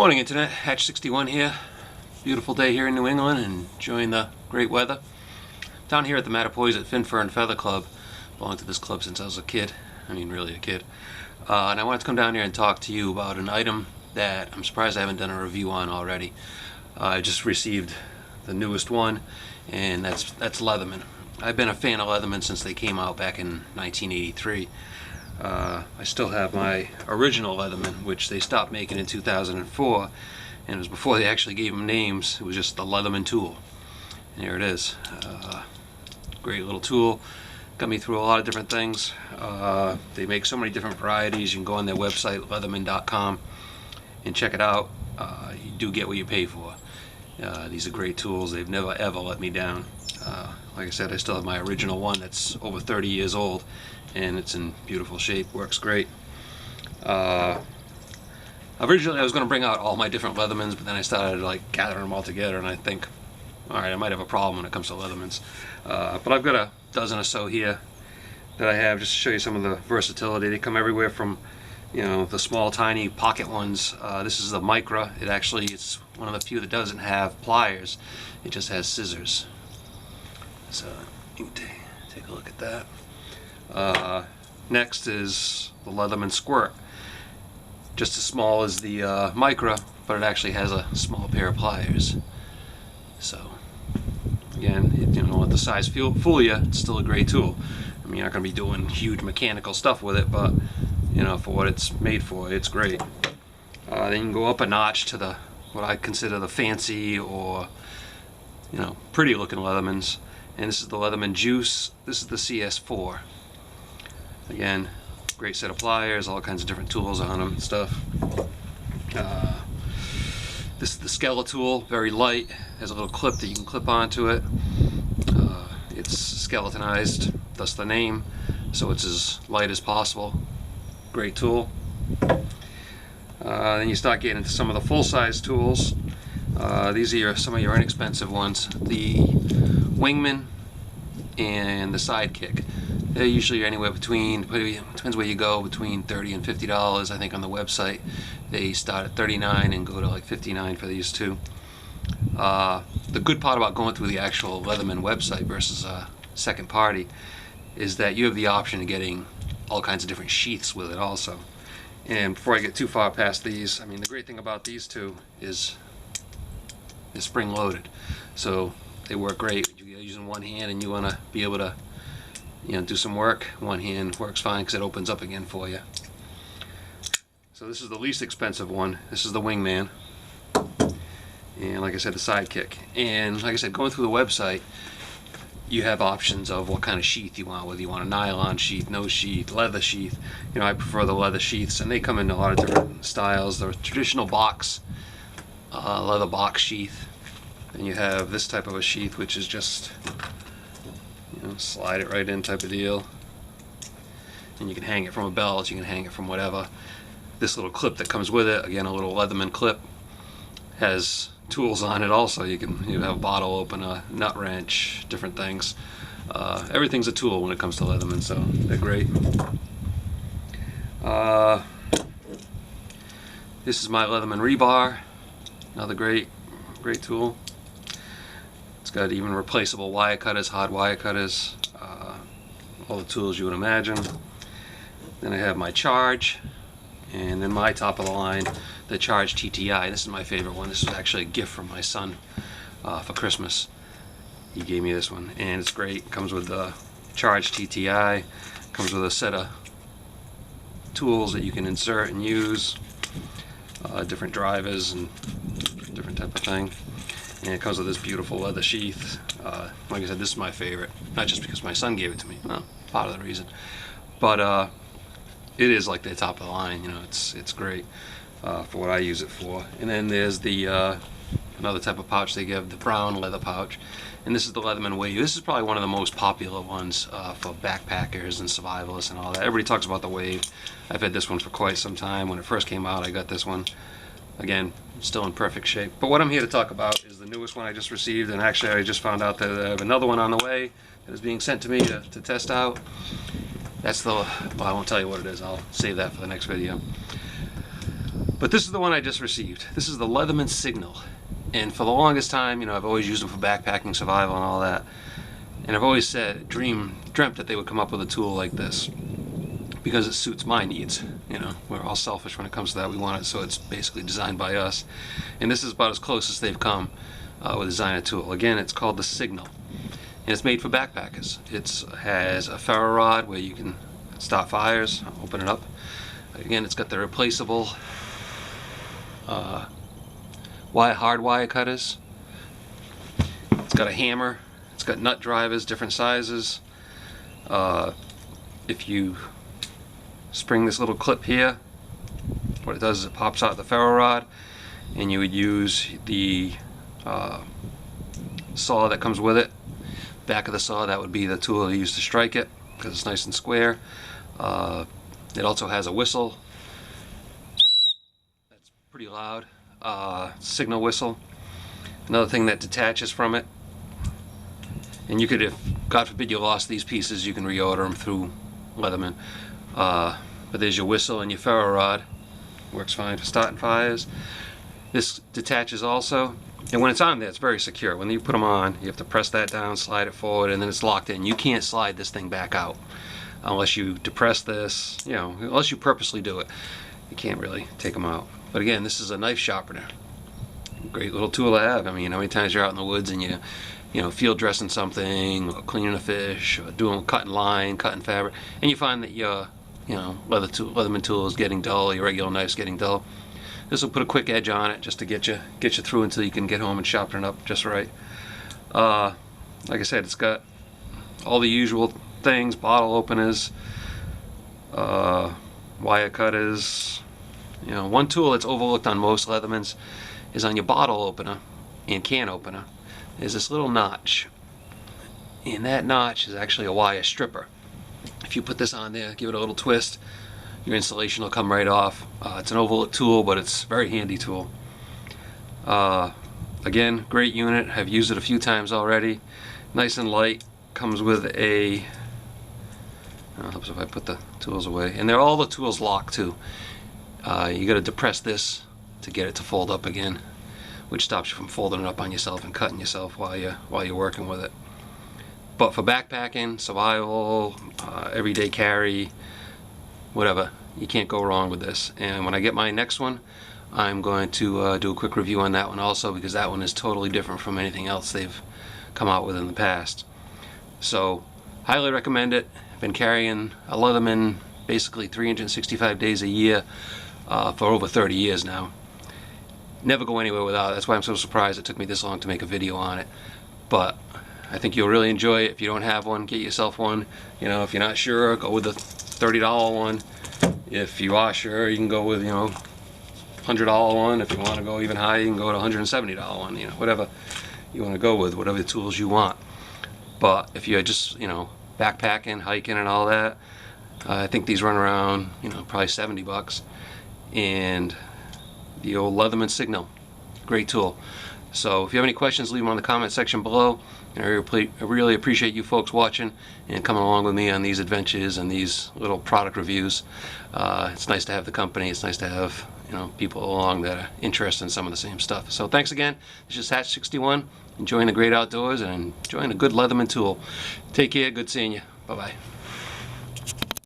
Morning Internet, Hatch 61 here. Beautiful day here in New England and enjoying the great weather. Down here at the Mattapoise at Finfern Feather Club. Belonged to this club since I was a kid. I mean really a kid. And I wanted to come down here and talk to you about an item that I'm surprised I haven't done a review on already. I just received the newest one, and that's Leatherman. I've been a fan of Leatherman since they came out back in 1983. I still have my original Leatherman, which they stopped making in 2004, and it was before they actually gave them names. It was just the Leatherman tool, and here it is. Great little tool, got me through a lot of different things. They make so many different varieties. You can go on their website, leatherman.com, and check it out. You do get what you pay for. These are great tools. They've never ever let me down. Like I said, I still have my original one that's over 30 years old, and it's in beautiful shape, works great. Originally I was going to bring out all my different Leathermans, but then I started like gathering them all together, and I think, alright, I might have a problem when it comes to Leathermans. But I've got a dozen or so here that I have, just to show you some of the versatility. They come everywhere from, you know, the small tiny pocket ones. This is the Micra. It's one of the few that doesn't have pliers. It just has scissors. So you can take a look at that. Next is the Leatherman Squirt. Just as small as the Micra, but it actually has a small pair of pliers. So again, you don't let the size fool you. It's still a great tool. I mean, you're not going to be doing huge mechanical stuff with it, but you know, for what it's made for, it's great. Then you can go up a notch to what I consider the fancy, or you know, pretty looking Leathermans. And this is the Leatherman Juice. This is the CS4. Again, great set of pliers, all kinds of different tools on them and stuff. This is the Skeletool, very light, has a little clip that you can clip onto it. It's skeletonized, thus the name, so it's as light as possible. Great tool. Then you start getting into some of the full-size tools. These are some of your inexpensive ones. The Wingman and the Sidekick. They're usually anywhere between, depends where you go, between $30 and $50. I think on the website they start at $39 and go to like $59 for these two. The good part about going through the actual Leatherman website versus a second party is that you have the option of getting all kinds of different sheaths with it also. And before I get too far past these, I mean, the great thing about these two is they're spring loaded, so they work great. You're using one hand and you want to be able to, you know, do some work. One hand works fine because it opens up again for you. So this is the least expensive one. This is the Wingman, and like I said, the Sidekick. And like I said, going through the website, you have options of what kind of sheath you want, whether you want a nylon sheath, no sheath, leather sheath. You know, I prefer the leather sheaths, and they come in a lot of different styles. The traditional box, leather box sheath. Then you have this type of a sheath, which is just, you know, slide it right in type of deal. And you can hang it from a belt, you can hang it from whatever. This little clip that comes with it, again, a little Leatherman clip, has tools on it also. You have a bottle opener, nut wrench, different things. Everything's a tool when it comes to Leatherman, so they're great. This is my Leatherman Rebar, another great tool. It's got even replaceable wire cutters, hard wire cutters, all the tools you would imagine. Then I have my Charge, and then my top of the line, the Charge TTI. This is my favorite one. This was actually a gift from my son for Christmas. He gave me this one, and it's great. It comes with the Charge TTI. Comes with a set of tools that you can insert and use, different drivers and different type of thing. And it comes with this beautiful leather sheath. Like I said, this is my favorite. Not just because my son gave it to me. Well, part of the reason. But it is like the top of the line. You know, it's great for what I use it for. And then there's the another type of pouch they give, the brown leather pouch. And this is the Leatherman Wave. This is probably one of the most popular ones for backpackers and survivalists and all that. Everybody talks about the Wave. I've had this one for quite some time. When it first came out, I got this one. Again, still in perfect shape. But what I'm here to talk about is the newest one I just received, and actually I just found out that I have another one on the way that is being sent to me to test out. That's the, well, I won't tell you what it is. I'll save that for the next video. But this is the one I just received. This is the Leatherman Signal. And for the longest time, you know, I've always used them for backpacking, survival, and all that. And I've always dreamt that they would come up with a tool like this, because it suits my needs. You know, we're all selfish when it comes to that. We want it so it's basically designed by us. And this is about as close as they've come with design a tool. Again, it's called the Signal. And it's made for backpackers. It has a ferro rod where you can start fires, open it up. Again, it's got the replaceable hard wire cutters. It's got a hammer. It's got nut drivers, different sizes. If you spring this little clip here, what it does is it pops out the ferro rod, and you would use the saw that comes with it. Back of the saw, that would be the tool you use to strike it, because it's nice and square. It also has a whistle. That's pretty loud. Signal whistle. Another thing that detaches from it. And you could, if God forbid you lost these pieces, you can reorder them through Leatherman. But there's your whistle and your ferro rod. Works fine for starting fires. This detaches also. And when it's on there, it's very secure. When you put them on, you have to press that down, slide it forward, and then it's locked in. You can't slide this thing back out unless you depress this, you know, unless you purposely do it. You can't really take them out. But again, this is a knife sharpener. Great little tool to have. I mean, how many times you're out in the woods and you know, field dressing something, or cleaning a fish, or cutting line, cutting fabric, and you find that your, you know, Leatherman tool is getting dull, your regular knife's getting dull. This will put a quick edge on it just to get you through until you can get home and sharpen it up just right. Like I said, it's got all the usual things: bottle openers, wire cutters. You know, one tool that's overlooked on most Leathermans is on your bottle opener and can opener. There's this little notch, and that notch is actually a wire stripper. If you put this on there, give it a little twist, your installation will come right off. It's an overlooked tool, but it's a very handy tool. Again, great unit. I've used it a few times already. Nice and light. Comes with a, helps if I put the tools away, and all the tools locked too. You got to depress this to get it to fold up again, which stops you from folding it up on yourself and cutting yourself while you're working with it. But for backpacking, survival, everyday carry, whatever, you can't go wrong with this. And when I get my next one, I'm going to do a quick review on that one also, because that one is totally different from anything else they've come out with in the past. So, highly recommend it. I've been carrying a Leatherman basically 365 days a year for over 30 years now. Never go anywhere without it. That's why I'm so surprised it took me this long to make a video on it. But I think you'll really enjoy it. If you don't have one, get yourself one. You know, if you're not sure, go with the $30 one. If you are sure, you can go with, you know, $100 one. If you want to go even higher, you can go to $170 one. You know, whatever you want to go with, whatever tools you want. But if you're just, you know, backpacking, hiking, and all that, I think these run around, you know, probably 70 bucks. And the old Leatherman Signal, great tool. So if you have any questions, leave them on the comment section below. And I really appreciate you folks watching and coming along with me on these adventures and these little product reviews. It's nice to have the company. It's nice to have, you know, people along that are interested in some of the same stuff. So thanks again. This is Hatch61, enjoying the great outdoors and enjoying a good Leatherman tool. Take care. Good seeing you. Bye-bye.